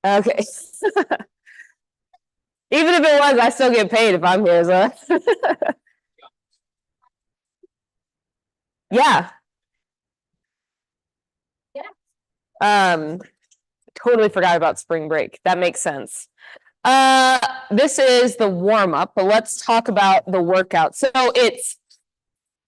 Okay. Even if it was, I still get paid if I'm here, so. Yeah. Totally forgot about spring break. That makes sense. This is the warm up, but let's talk about the workout. So it's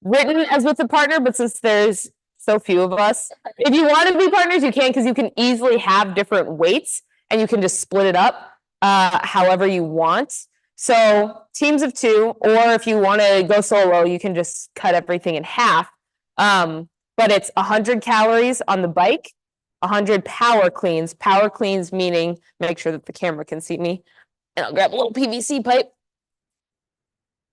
written as with a partner, but since there's so few of us, if you want to be partners, you can, because you can easily have different weights and you can just split it up however you want. So teams of two, or if you want to go solo, you can just cut everything in half. But it's 100 calories on the bike, 100 power cleans. Power cleans meaning, make sure that the camera can see me, and I'll grab a little PVC pipe.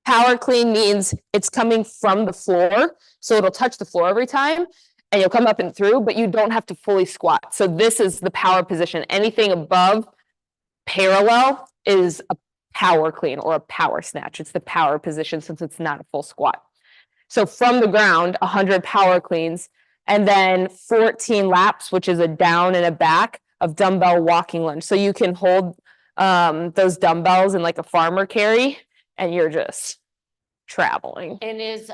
Power clean means it's coming from the floor, so it'll touch the floor every time, and you'll come up and through, but you don't have to fully squat. So this is the power position. Anything above parallel is a power clean or a power snatch. It's the power position since it's not a full squat. So from the ground, 100 power cleans, and then 14 laps, which is a down and a back of dumbbell walking lunge. So you can hold those dumbbells in like a farmer carry, and you're just traveling. And is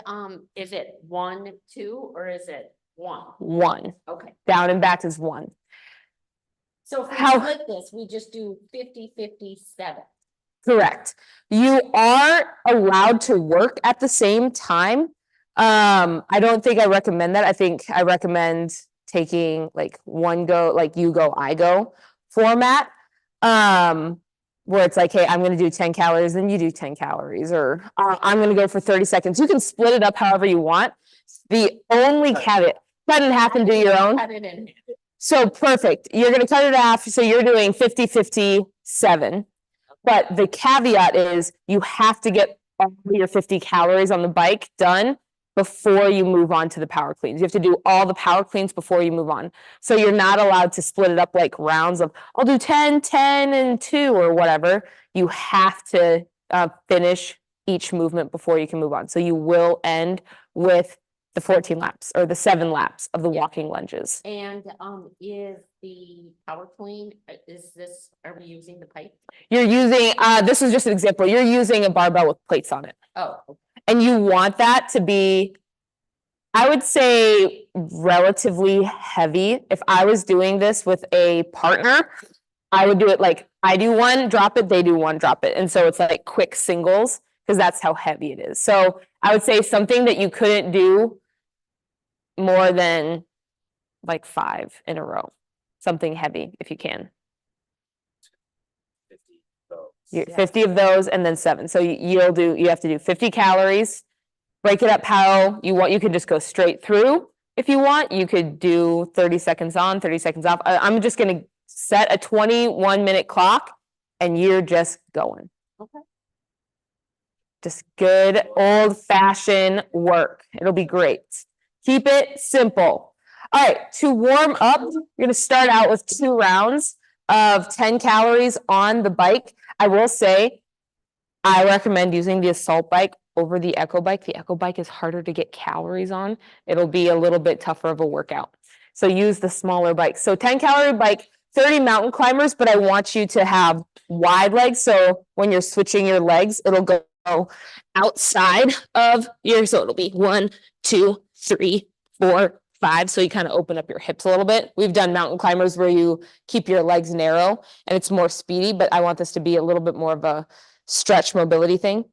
it 1, 2, or is it 1? One. Okay. Down and back is one. So if we split this, we just do 50, 57. Correct. You are allowed to work at the same time. I don't think I recommend that. I think I recommend taking like one go, like you go, I go format. Where it's like, hey, I'm going to do 10 calories, then you do 10 calories, or I'm going to go for 30 seconds. You can split it up however you want. The only caveat, cut it in half and do your own. Cut it in. So perfect. You're going to cut it in half. So you're doing 50, 57. But the caveat is you have to get all your 50 calories on the bike done before you move on to the power cleans. You have to do all the power cleans before you move on. So you're not allowed to split it up like rounds of, I'll do 10, 10, and 2 or whatever. You have to finish each movement before you can move on. So you will end with the 14 laps or the 7 laps of the walking lunges. And is the power clean, are we using the pipe? You're using, this is just an example, you're using a barbell with plates on it. Oh. And you want that to be, I would say, relatively heavy. If I was doing this with a partner, I would do it like I do one, drop it, they do one, drop it. And so it's like quick singles because that's how heavy it is. So I would say something that you couldn't do more than like 5 in a row. Something heavy if you can. 50 of those and then 7. So you have to do 50 calories, break it up how you want. You could just go straight through if you want. You could do 30 seconds on, 30 seconds off. I'm just going to set a 21-minute clock and you're just going. Okay. Just good old-fashioned work. It'll be great. Keep it simple. All right, to warm up, you're going to start out with 2 rounds of 10 calories on the bike. I will say, I recommend using the Assault bike over the Echo bike. The Echo bike is harder to get calories on. It'll be a little bit tougher of a workout. So use the smaller bike. So 10-calorie bike, 30 mountain climbers, but I want you to have wide legs. So when you're switching your legs, it'll go outside of your, so it'll be 1, 2, 3, 4, 5. So you kind of open up your hips a little bit. We've done mountain climbers where you keep your legs narrow and it's more speedy, but I want this to be a little bit more of a stretch mobility thing.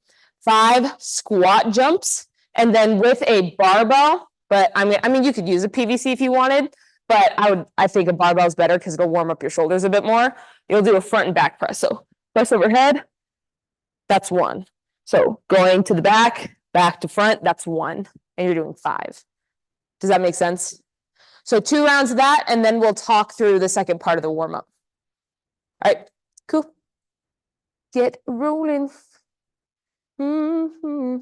5 squat jumps, and then with a barbell, but I mean, you could use a PVC if you wanted, but I think a barbell is better because it'll warm up your shoulders a bit more. You'll do a front and back press. So press overhead, that's 1. So going to the back, back to front, that's 1, and you're doing 5. Does that make sense? So 2 rounds of that, and then we'll talk through the second part of the warm up. All right, cool. Get rolling. Mm-hmm.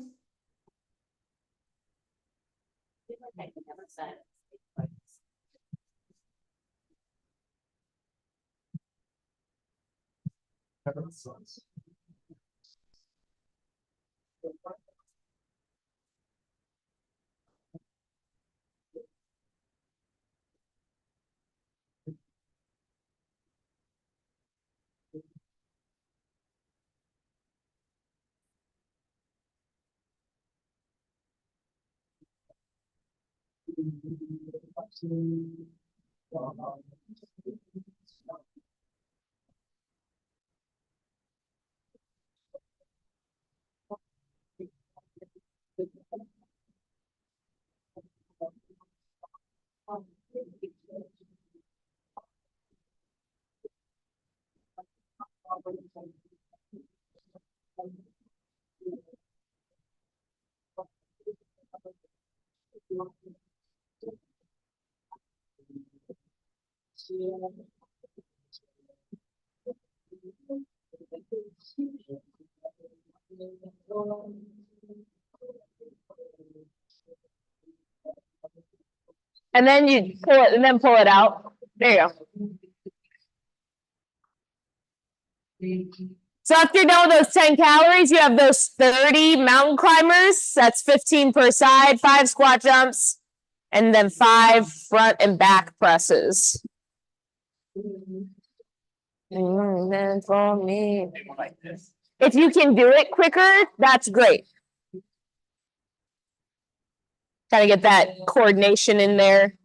And then you pull it and then pull it out. There you go. So after you're done with those 10 calories, you have those 30 mountain climbers. That's 15 per side, 5 squat jumps, and then 5 front and back presses. Then for me. If you can do it quicker, that's great. Gotta get that coordination in there.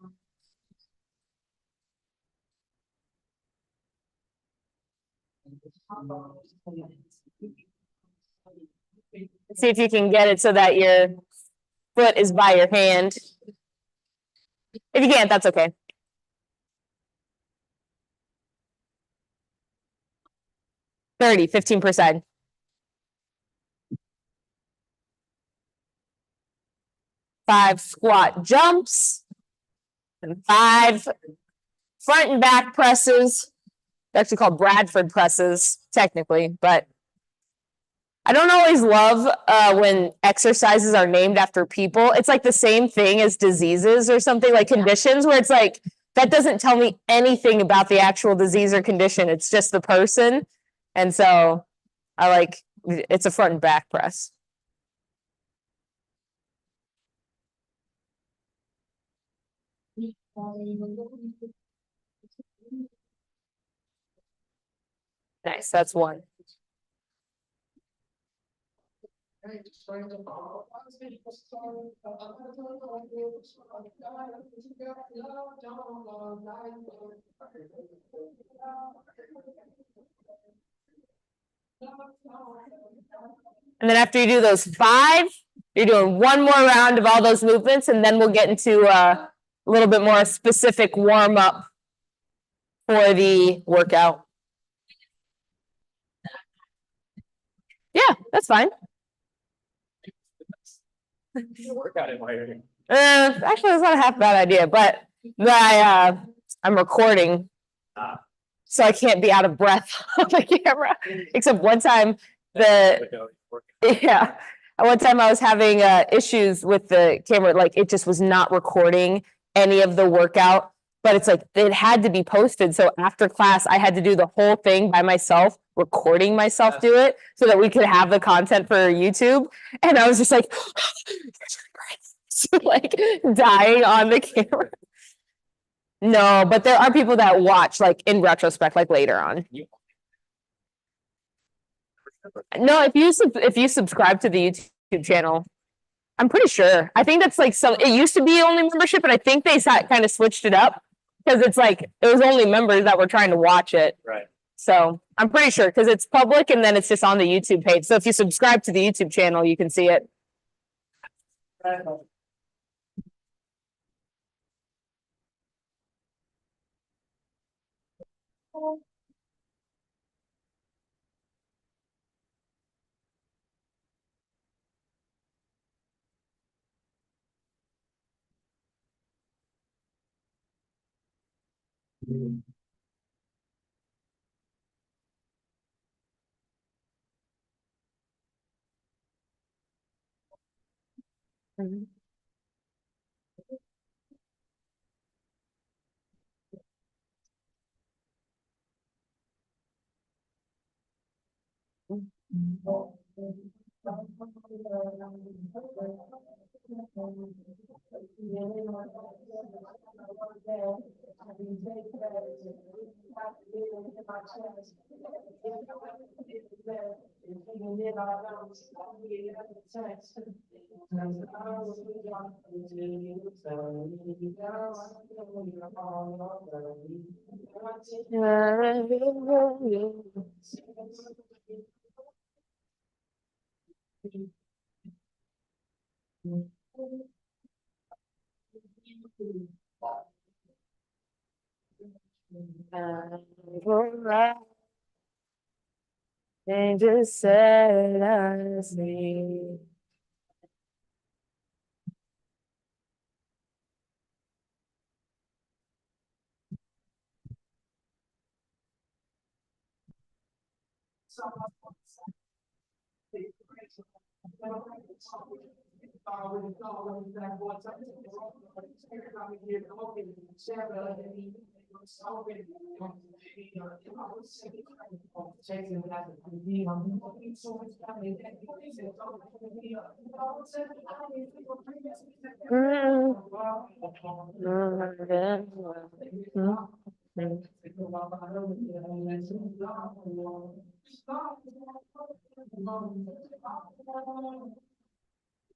See if you can get it so that your foot is by your hand. If you can't, that's okay. $30, 15 per side. 5 squat jumps. And 5 front and back presses. They're actually called Bradford presses, technically, but I don't always love when exercises are named after people. It's like the same thing as diseases or something, like conditions, where it's like, that doesn't tell me anything about the actual disease or condition. It's just the person. And so I like, it's a front and back press. Nice, that's 1. And then after you do those 5, you're doing 1 more round of all those movements, and then we'll get into a little bit more specific warm up for the workout. Yeah, that's fine. Workout it while you're here. Actually, it's not a half bad idea, but I'm recording, so I can't be out of breath on the camera. Except one time, yeah, one time I was having issues with the camera, like it just was not recording any of the workout. But it's like it had to be posted, so after class, I had to do the whole thing by myself, recording myself do it, so that we could have the content for YouTube. And I was just like, like dying on the camera. No, but there are people that watch like in retrospect, like later on. No, if you subscribe to the YouTube channel, I'm pretty sure. I think that's like it used to be only membership, but I think they kind of switched it up because it's like it was only members that were trying to watch it. Right. So I'm pretty sure because it's public and then it's just on the YouTube page. So if you subscribe to the YouTube channel, you can see it. Mhm. And just set us free.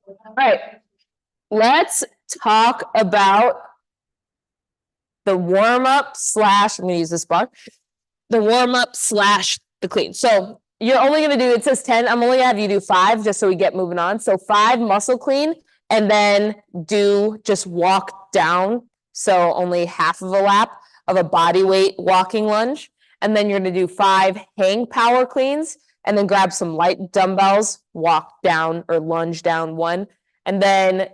All right, let's talk about the warm up slash, I'm gonna use this bar, the warm up slash the clean. So you're only gonna do, it says 10, I'm only gonna have you do 5 just so we get moving on. So 5 muscle clean and then do just walk down. So only half of a lap of a body weight walking lunge. And then you're gonna do 5 hang power cleans and then grab some light dumbbells, walk down or lunge down 1. And then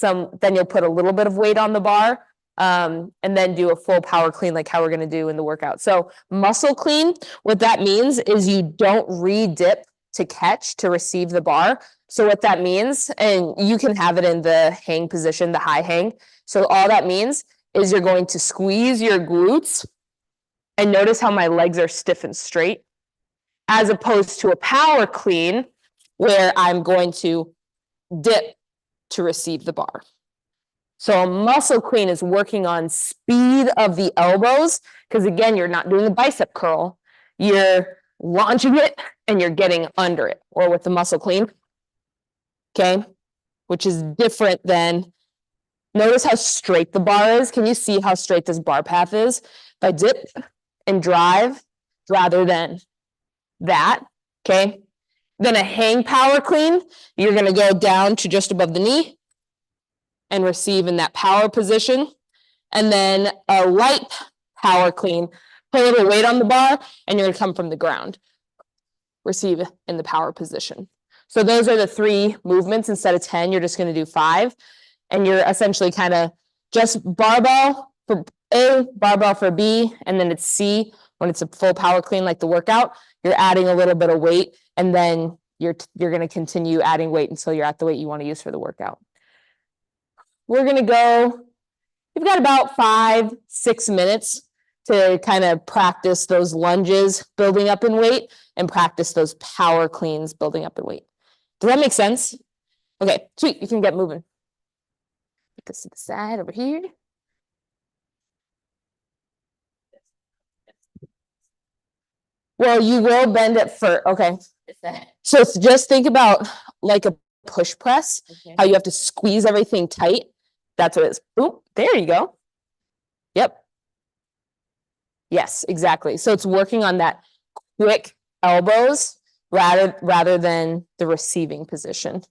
then you'll put a little bit of weight on the bar. And then do a full power clean like how we're gonna do in the workout. So muscle clean, what that means is you don't re-dip to catch to receive the bar. So what that means, and you can have it in the hang position, the high hang. So all that means is you're going to squeeze your glutes and notice how my legs are stiff and straight, as opposed to a power clean where I'm going to dip to receive the bar. So a muscle clean is working on speed of the elbows, because again, you're not doing a bicep curl. You're launching it and you're getting under it, or with the muscle clean. Okay, which is different than, notice how straight the bar is. Can you see how straight this bar path is? If I dip and drive rather than that, okay? Then a hang power clean, you're gonna go down to just above the knee and receive in that power position. And then a light power clean, put a little weight on the bar and you're gonna come from the ground. Receive in the power position. So those are the 3 movements. Instead of 10, you're just gonna do 5. And you're essentially kind of just barbell for A, barbell for B, and then it's C when it's a full power clean like the workout. You're adding a little bit of weight and then you're gonna continue adding weight until you're at the weight you want to use for the workout. We're gonna go, we've got about 5-6 minutes to kind of practice those lunges building up in weight and practice those power cleans building up in weight. Does that make sense? Okay, sweet, you can get moving. Put this to the side over here. Well, you will bend it for, okay. So just think about like a push press, how you have to squeeze everything tight. That's what it is. Oop, there you go. Yep. Yes, exactly. So it's working on that quick elbows rather than the receiving position.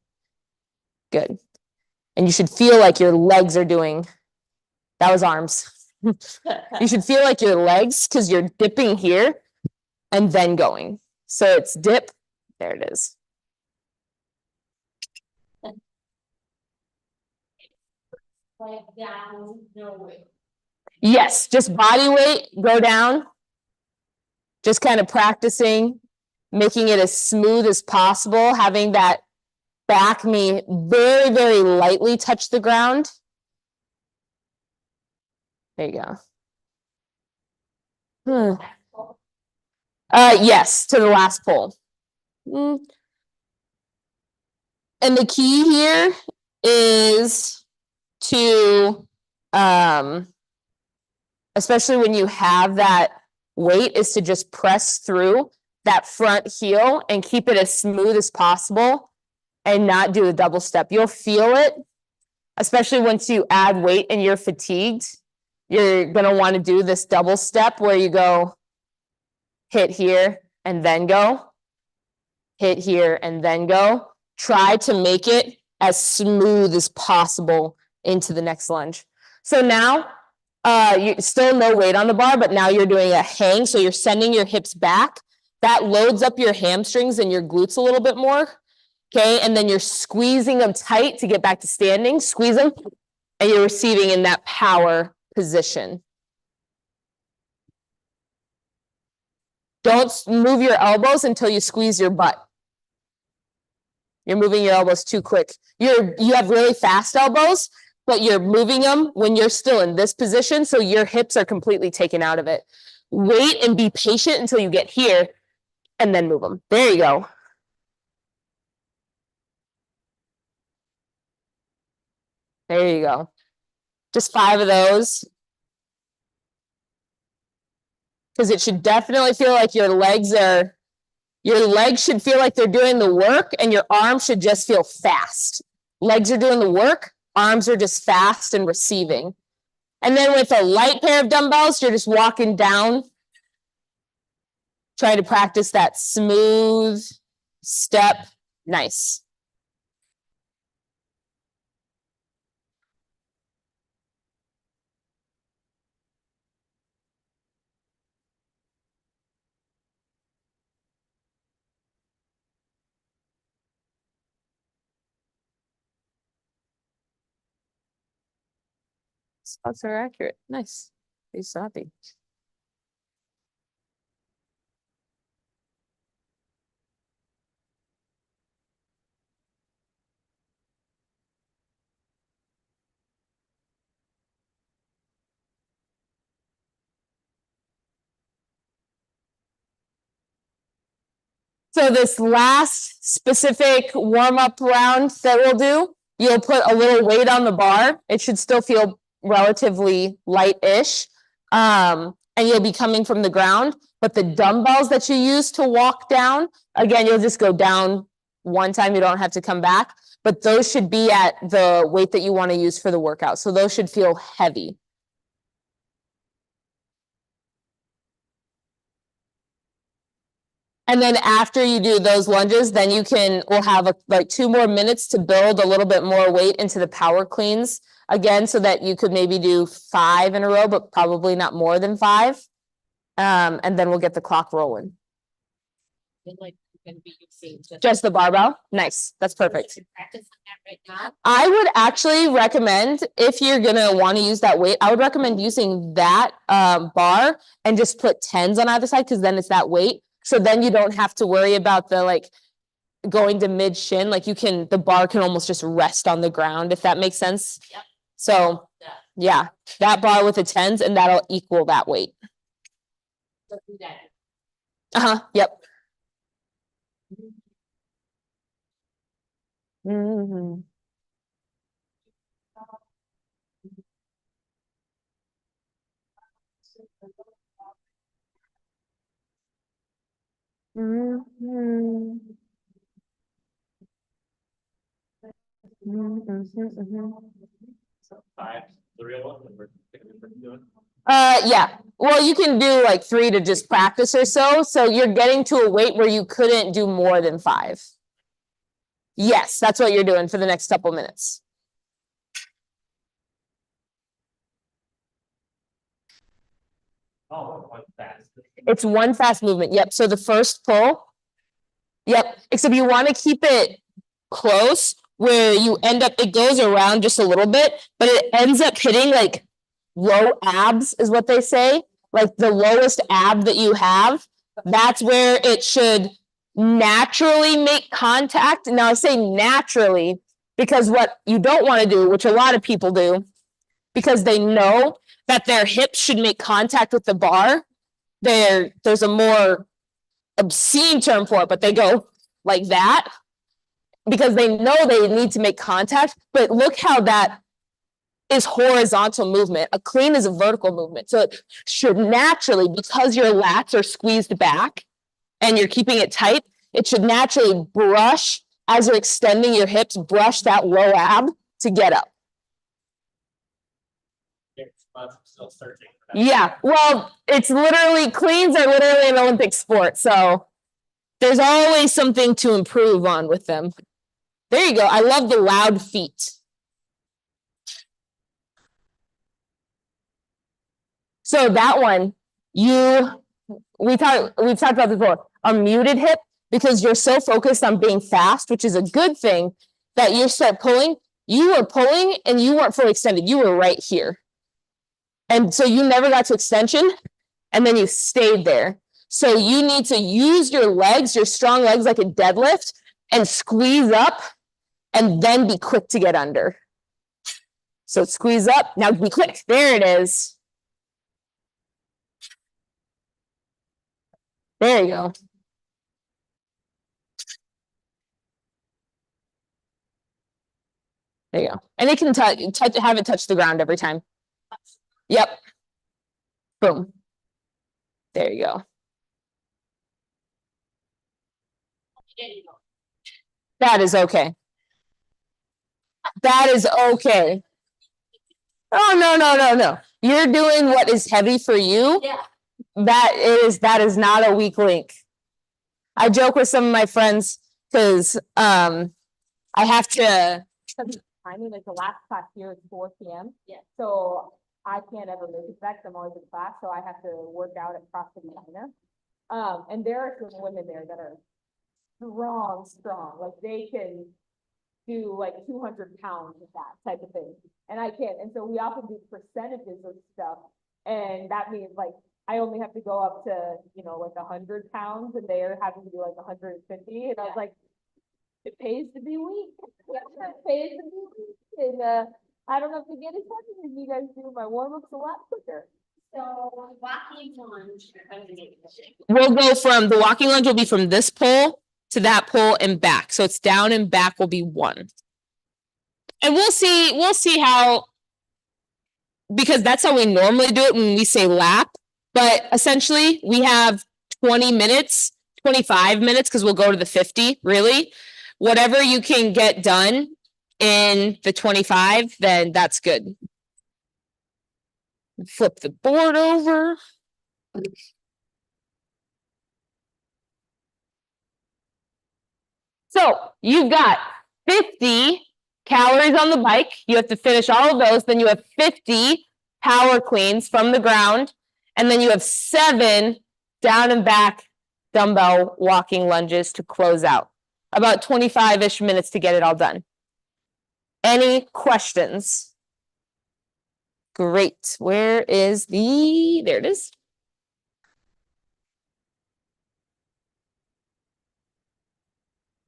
Good. And you should feel like your legs are doing, that was arms. You should feel like your legs, because you're dipping here and then going. So it's dip, there it is. Like down, no way. Yes, just body weight, go down. Just kind of practicing, making it as smooth as possible, having that back knee very, very lightly touch the ground. There you go. Hmm. Yes, to the last pull. And the key here is to, especially when you have that weight, is to just press through that front heel and keep it as smooth as possible and not do a double step. You'll feel it, especially once you add weight and you're fatigued. You're going to want to do this double step where you go hit here and then go, hit here and then go. Try to make it as smooth as possible into the next lunge. So now, you still no weight on the bar, but now you're doing a hang. So you're sending your hips back. That loads up your hamstrings and your glutes a little bit more. Okay. And then you're squeezing them tight to get back to standing. Squeeze them. And you're receiving in that power position. Don't move your elbows until you squeeze your butt. You're moving your elbows too quick. You have really fast elbows, but you're moving them when you're still in this position, so your hips are completely taken out of it. Wait and be patient until you get here, and then move them. There you go. There you go. Just 5 of those. Because it should definitely feel like your legs should feel like they're doing the work, and your arms should just feel fast. Legs are doing the work, arms are just fast and receiving. And then with a light pair of dumbbells, you're just walking down, trying to practice that smooth step. Nice. Spots are accurate. Nice. He's happy. So this last specific warm-up round that we'll do, you'll put a little weight on the bar. It should still feel relatively light-ish. And you'll be coming from the ground. But the dumbbells that you use to walk down, again, you'll just go down one time. You don't have to come back. But those should be at the weight that you want to use for the workout. So those should feel heavy. And then after you do those lunges, then we'll have like 2 more minutes to build a little bit more weight into the power cleans again, so that you could maybe do 5 in a row, but probably not more than 5. And then we'll get the clock rolling. Like going to be using Just the barbell? Nice. That's perfect. practice on that right now. I would actually recommend, if you're going to want to use that weight, I would recommend using that bar and just put 10s on either side, because then it's that weight. So then you don't have to worry about the like going to mid shin. Like the bar can almost just rest on the ground, if that makes sense. Yep. So yeah, that bar with the 10s, and that'll equal that weight. So do that. Yep. Mm-hmm. Mm-hmm. So 5, the real one, that we're doing. Yeah. Well, you can do like 3 to just practice or so. So you're getting to a weight where you couldn't do more than 5. Yes, that's what you're doing for the next couple minutes. Oh, one fast. It's one fast movement. Yep. So the first pull. Yep. Except you want to keep it close where you end up, it goes around just a little bit, but it ends up hitting like low abs is what they say. Like the lowest ab that you have, that's where it should naturally make contact. Now I say naturally because what you don't want to do, which a lot of people do, because they know that their hips should make contact with the bar, there's a more obscene term for it, but they go like that. because they know they need to make contact, but look how that is horizontal movement. A clean is a vertical movement. So it should naturally, because your lats are squeezed back and you're keeping it tight, it should naturally brush as you're extending your hips, brush that low ab to get up. I'm still searching for that. Yeah, well, it's literally, cleans are literally an Olympic sport, so there's always something to improve on with them. There you go. I love the loud feet. So that one, we've talked about this before, a muted hip, because you're so focused on being fast, which is a good thing, that you start pulling, you were pulling and you weren't fully extended. You were right here. And so you never got to extension and then you stayed there. So you need to use your legs, your strong legs like a deadlift, and squeeze up and then be quick to get under. So squeeze up, now be quick. There it is. There you go. There you go. And it can have it touch the ground every time. Yep. Boom. There you go. That is okay. That is okay. Oh, no. You're doing what is heavy for you. Yeah. That is not a weak link. I joke with some of my friends because I have to timing, like the last class here is 4 p.m. Yeah. So I can't ever make it back. I'm always in class, so I have to work out at CrossFit China. And there are some women there that are strong, like they can do like 200 pounds of that type of thing. And I can't. And so we often do percentages of stuff. And that means like I only have to go up to, like 100 pounds and they're having to do like 150. And I was like, it pays to be weak. It pays to be weak. And I don't have to get as heavy as you guys do. My warm-up's a lot quicker. So walking lunge. We'll go from, the walking lunge will be from this pole to that pole and back. So it's down and back will be 1. And we'll see how, because that's how we normally do it when we say lap. But essentially we have 20 minutes, 25 minutes, because we'll go to the 50, really. Whatever you can get done in the 25, then that's good. Flip the board over. So you've got 50 calories on the bike. You have to finish all of those. Then you have 50 power cleans from the ground. And then you have 7 down and back dumbbell walking lunges to close out. About 25-ish minutes to get it all done. Any questions? Great. Where is there it is.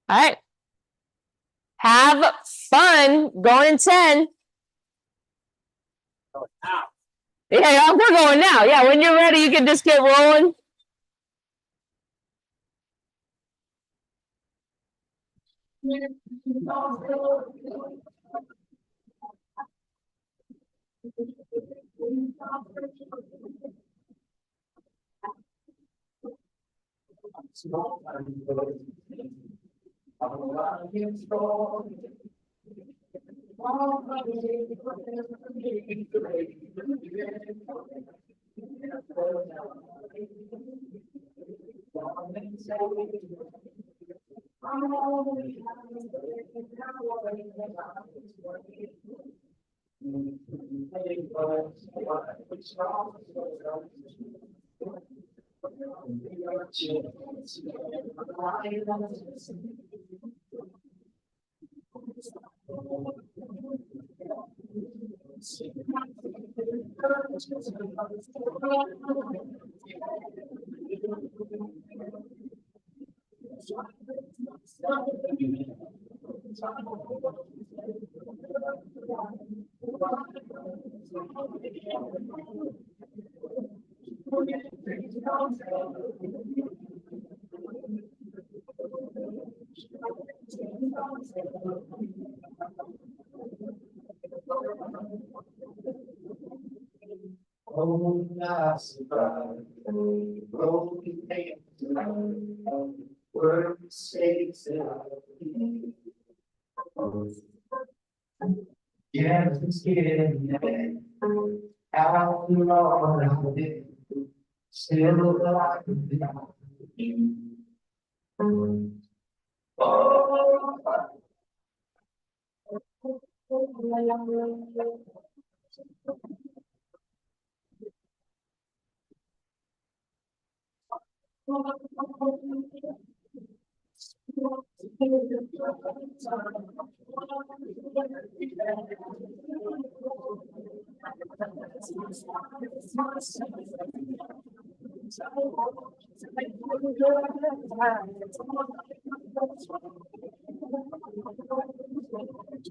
All right. Have fun going in 10. Oh, ow. Yeah, we're going now. Yeah, when you're ready, you can just get rolling. Oh, that's right. Broken hands, were mistakes that yeah, it's getting out the Lord, I did. Still alive. Oh.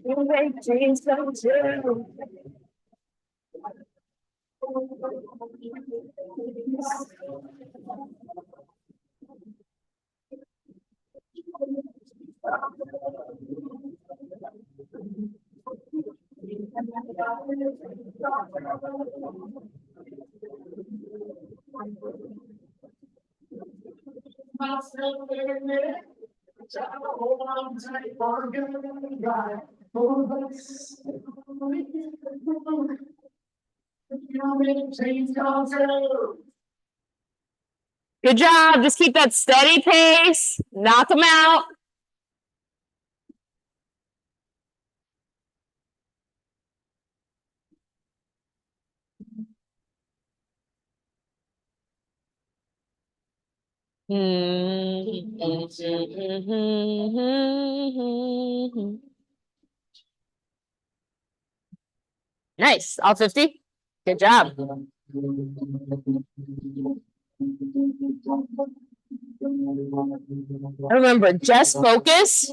You make dreams come true. Good job. Just keep that steady pace. Knock them out. Nice. All 50. Good job. Remember, just focus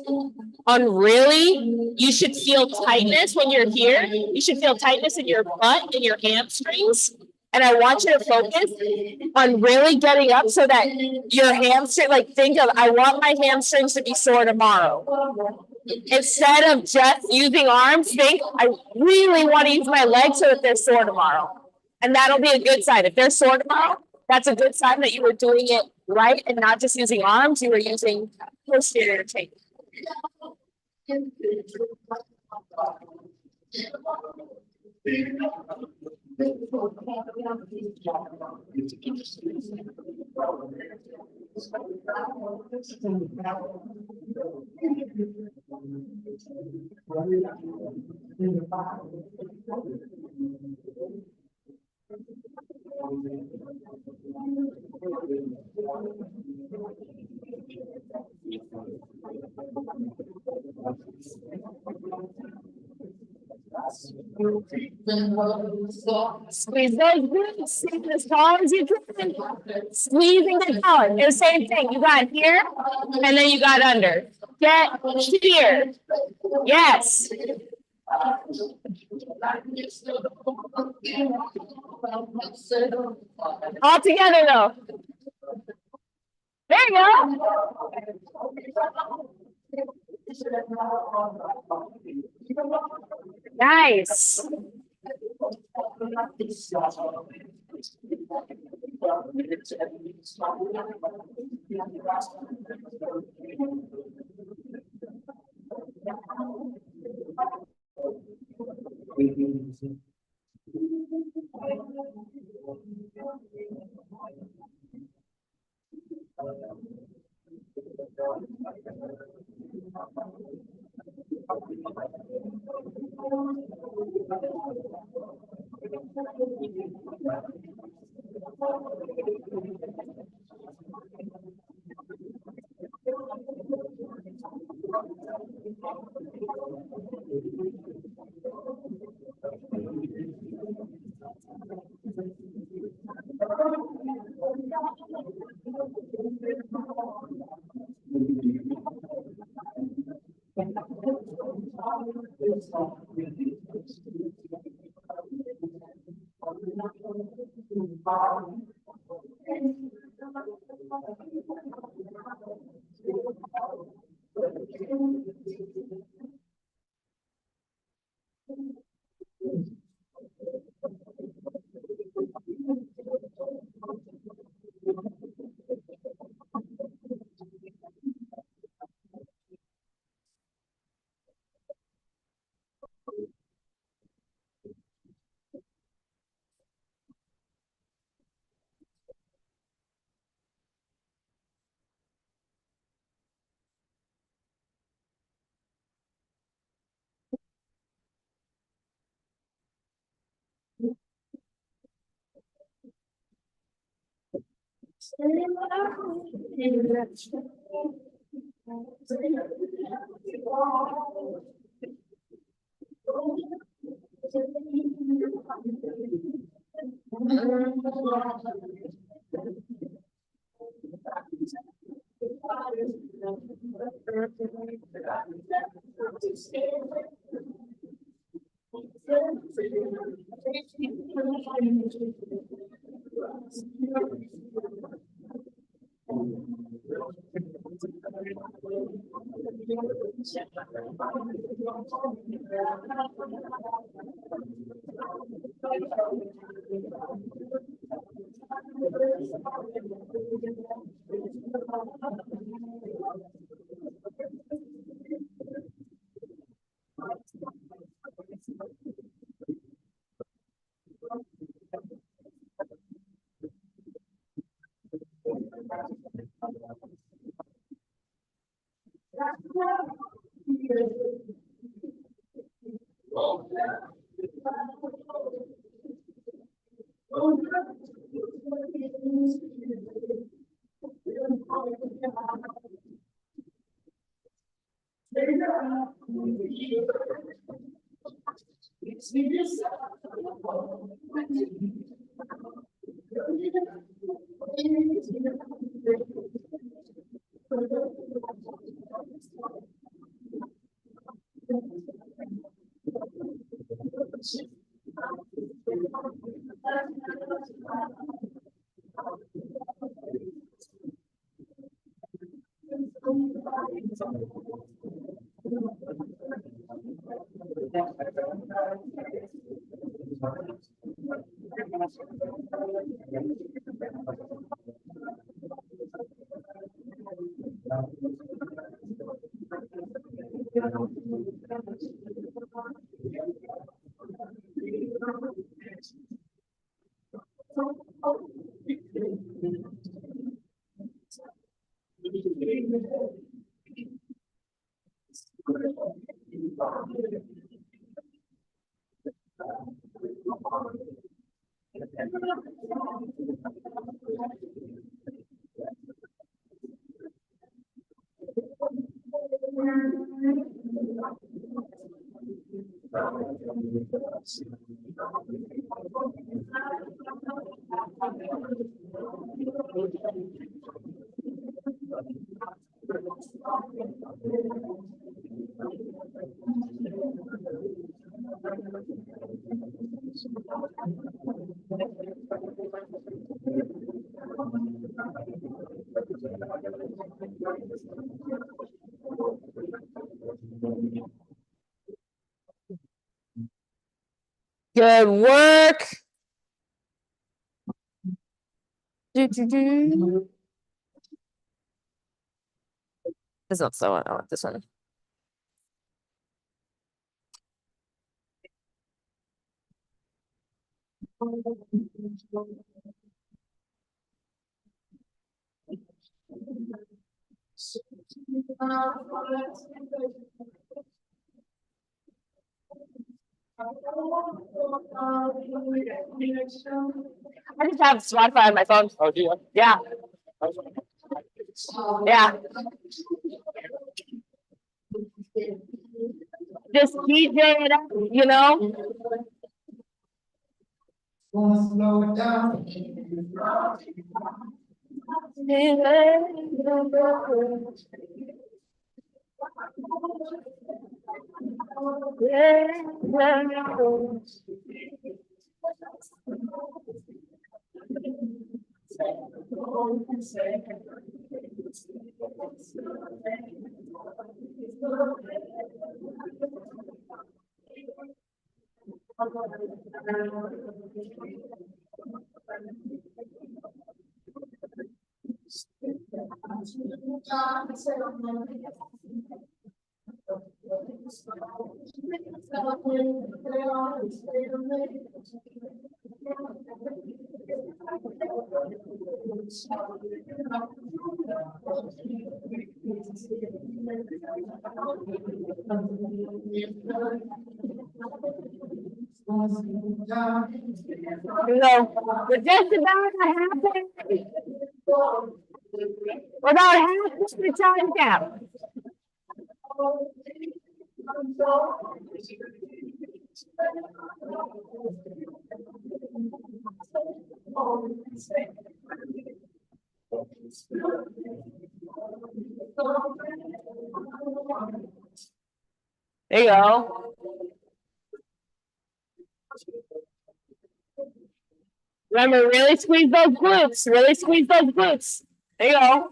on really, you should feel tightness when you're here. You should feel tightness in your butt and your hamstrings. And I want you to focus on really getting up so that your hamstring, like think of, I want my hamstrings to be sore tomorrow. Instead of just using arms, think, I really want to use my legs so that they're sore tomorrow. And that'll be a good sign. If they're sore tomorrow, that's a good sign that you were doing it right and not just using arms, you were using posterior chain. Squeeze those glutes, sit as tall as you can. Squeezing the collar. It's the same thing. You got here and then you got under. Get here. Yes. All together though. There you go. Nice. Good work. Do. This one's so I want this one. I just have Spotify on my phone. Oh, do you? Yeah, yeah. Just DJ it up, you know? Slow it down. No, we're just about to happen. Without half the time gap. There you go. Remember, really squeeze those glutes. Really squeeze those glutes. There you go.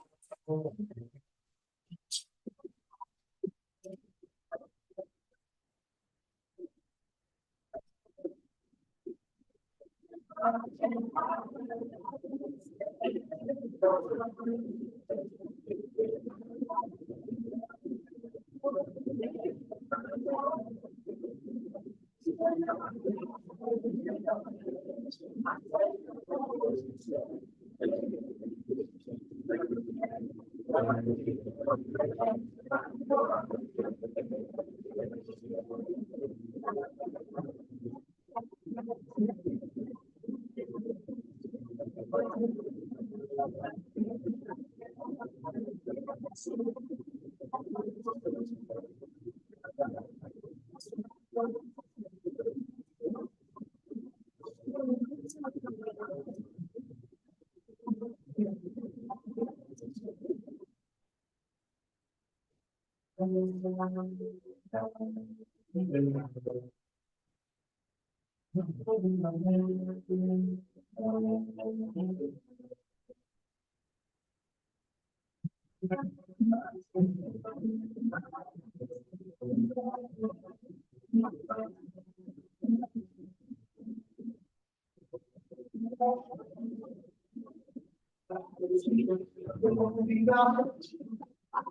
How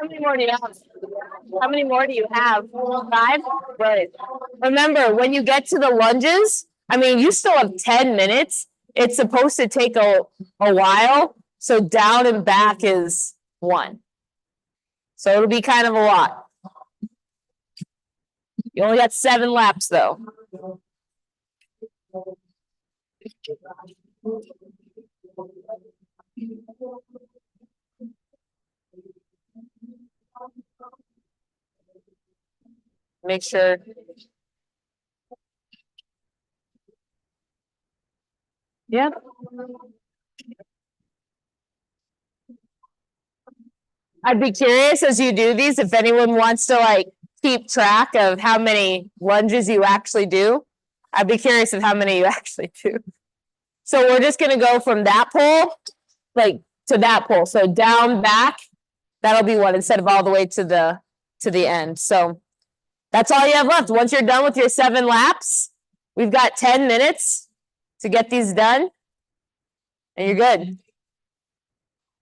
many more do you have? How many more do you have? 5? Right. Remember, when you get to the lunges, I mean, you still have 10 minutes. It's supposed to take a while. So down and back is 1. So it'll be kind of a lot. You only got 7 laps though. Make sure. Yeah. I'd be curious as you do these, if anyone wants to like keep track of how many lunges you actually do. I'd be curious of how many you actually do. So we're just gonna go from that pole, like to that pole. So down, back, that'll be 1 instead of all the way to the end. So that's all you have left. Once you're done with your 7 laps, we've got 10 minutes to get these done. And you're good.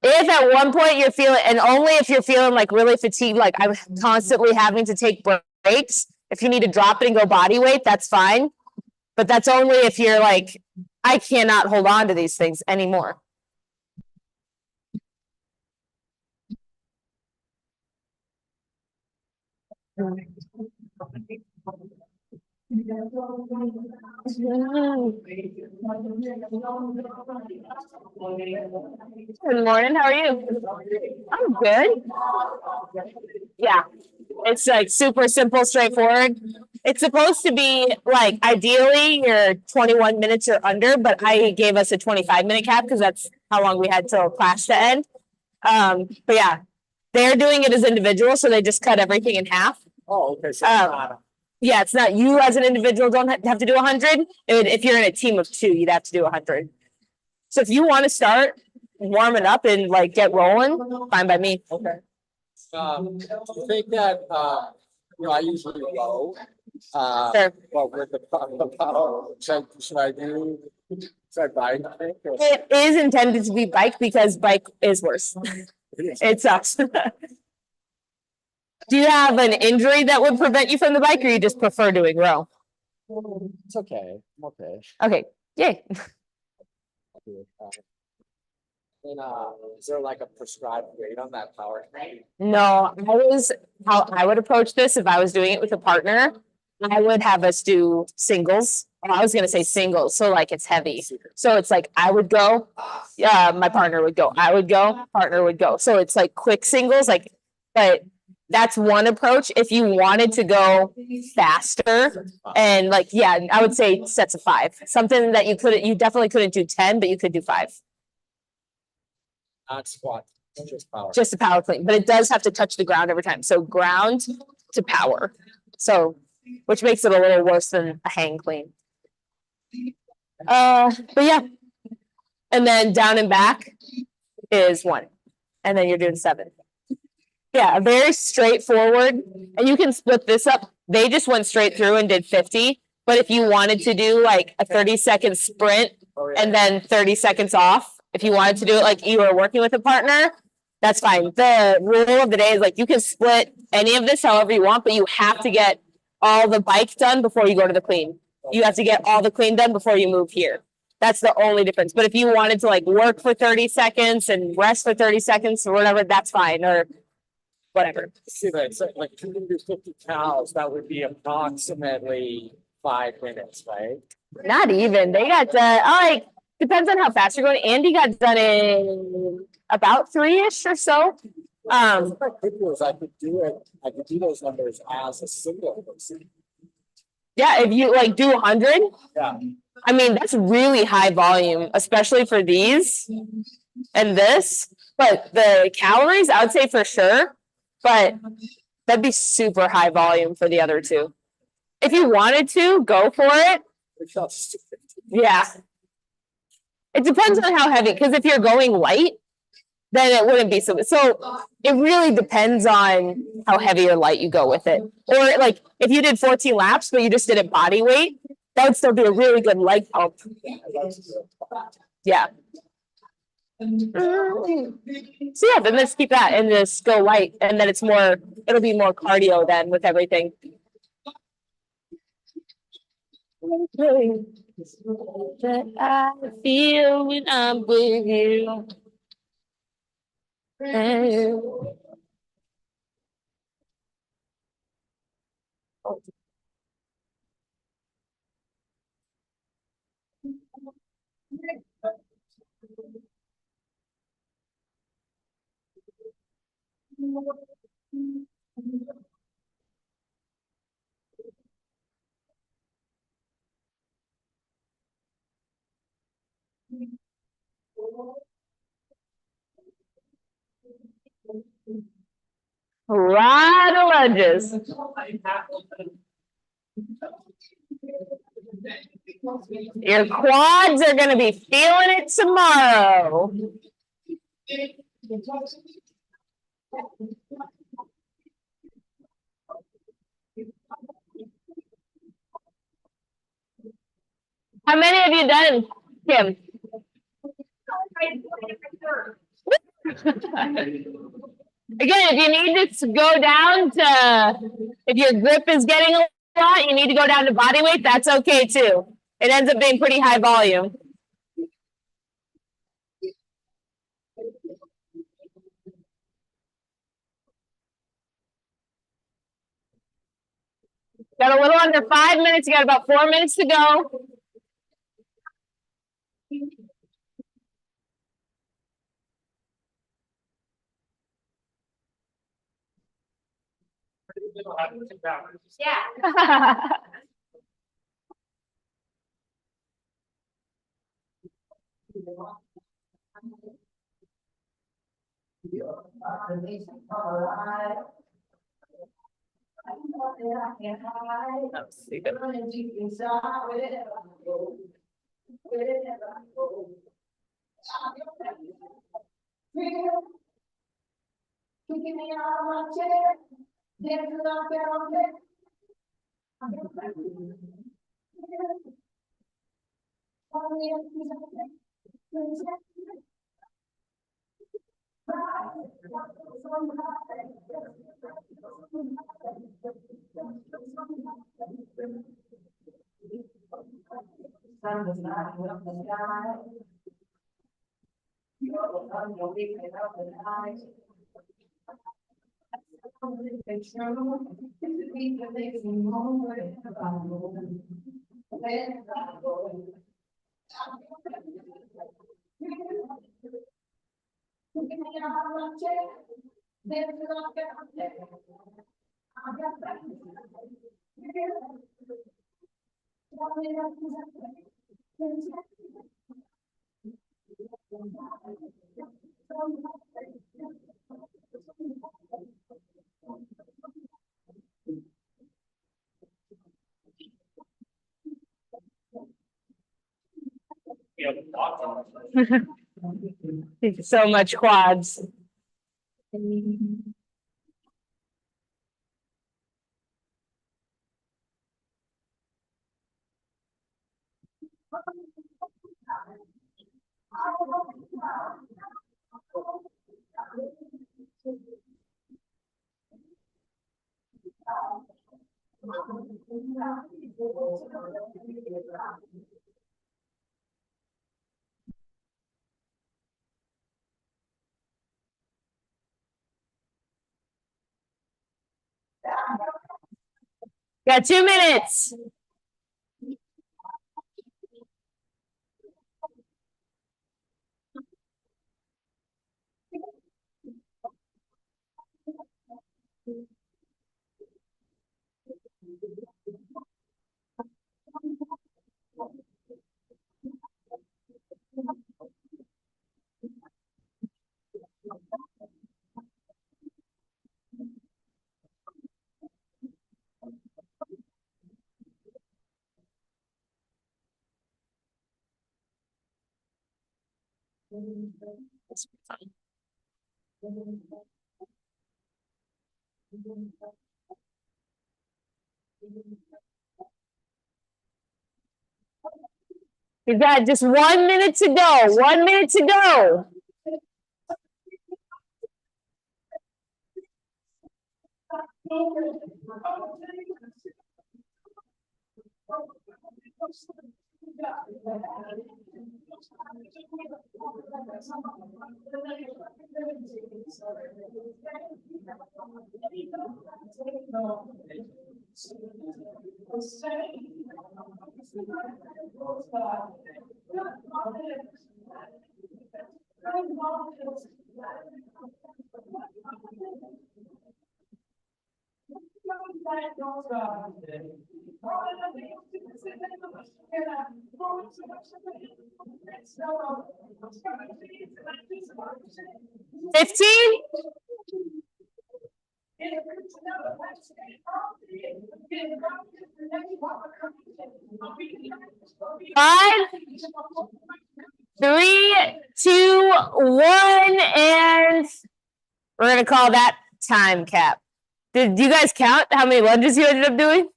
If at one point you're feeling, and only if you're feeling like really fatigued, like I'm constantly having to take breaks, if you need to drop it and go body weight, that's fine. But that's only if you're like, I cannot hold on to these things anymore. Good morning, how are you? I'm good. Yeah, it's like super simple, straightforward. It's supposed to be like ideally you're 21 minutes or under, but I gave us a 25-minute cap because that's how long we had till class to end. But yeah, they're doing it as individuals, so they just cut everything in half. Oh, okay, so it's not. Yeah, it's not you as an individual don't have to do 100. If you're in a team of 2, you'd have to do 100. So if you want to start warming up and like get rolling, fine by me. Okay. Do you think that, I usually row, Sure. but with the power, should I bike? It is intended to be bike because bike is worse. It sucks. Do you have an injury that would prevent you from the bike, or you just prefer doing row? It's okay, I'm okay. Okay, yay. And, is there like a prescribed weight on that power? No, how I would approach this if I was doing it with a partner, I would have us do singles. Oh, I was gonna say singles, so like it's heavy. So it's like I would go, yeah, my partner would go, I would go, partner would go. So it's like quick singles, like, but that's one approach. If you wanted to go faster and like, yeah, I would say sets of 5. Something that you definitely couldn't do 10, but you could do 5. Not squat, just power. Just a power clean, but it does have to touch the ground every time. So ground to power. So, which makes it a little worse than a hang clean. But yeah. And then down and back is 1. And then you're doing 7. Yeah, very straightforward. And you can split this up. They just went straight through and did 50. But if you wanted to do like a 30-second sprint and then 30 seconds off, if you wanted to do it like you were working with a partner, that's fine. The rule of the day is like you can split any of this however you want, but you have to get all the bike done before you go to the clean. You have to get all the clean done before you move here. That's the only difference. But if you wanted to like work for 30 seconds and rest for 30 seconds or whatever, that's fine. Or whatever. See, like, so, like, if you can do 50 cows, that would be approximately 5 minutes, right? Not even. They got done. Like depends on how fast you're going. Andy got done in about 3-ish or so. What I could do is I could do those numbers as a single person. Yeah, if you like do 100, Yeah. I mean that's really high volume, especially for these and this. But the calories, I would say for sure. But that'd be super high volume for the other two. If you wanted to, go for it. It felt stupid. Yeah. It depends on how heavy, because if you're going light, then it wouldn't be so. So it really depends on how heavy or light you go with it. Or like if you did 14 laps, but you just did it body weight, that would still be a really good leg pump. Yeah. So yeah, then let's keep that and just go light, and then it'll be more cardio then with everything. That I feel when I'm with you. A lot of lunges. Your quads are gonna be feeling it tomorrow. How many have you done, Kim? Again, if you need to go down to, if your grip is getting a lot, you need to go down to body weight, that's okay too. It ends up being pretty high volume. Got a little under 5 minutes, you got about 4 minutes to go. Yeah. So much quads. Got 2 minutes. You've got just 1 minute to go. 1 minute to go. $15. Five, 3, 2, 1, and we're gonna call that time cap. Did you guys count how many lunges you ended up doing?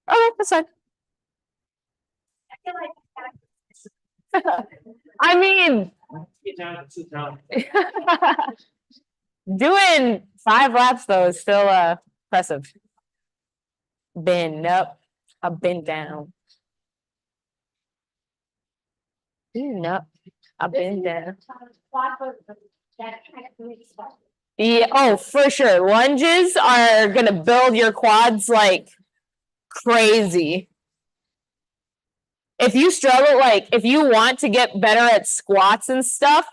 Okay, that's fine. I mean, doing 5 laps though is still impressive. Bend up, I've been down. Up, I've been down. Yeah, oh, for sure. Lunges are gonna build your quads like crazy. If you struggle, like if you want to get better at squats and stuff,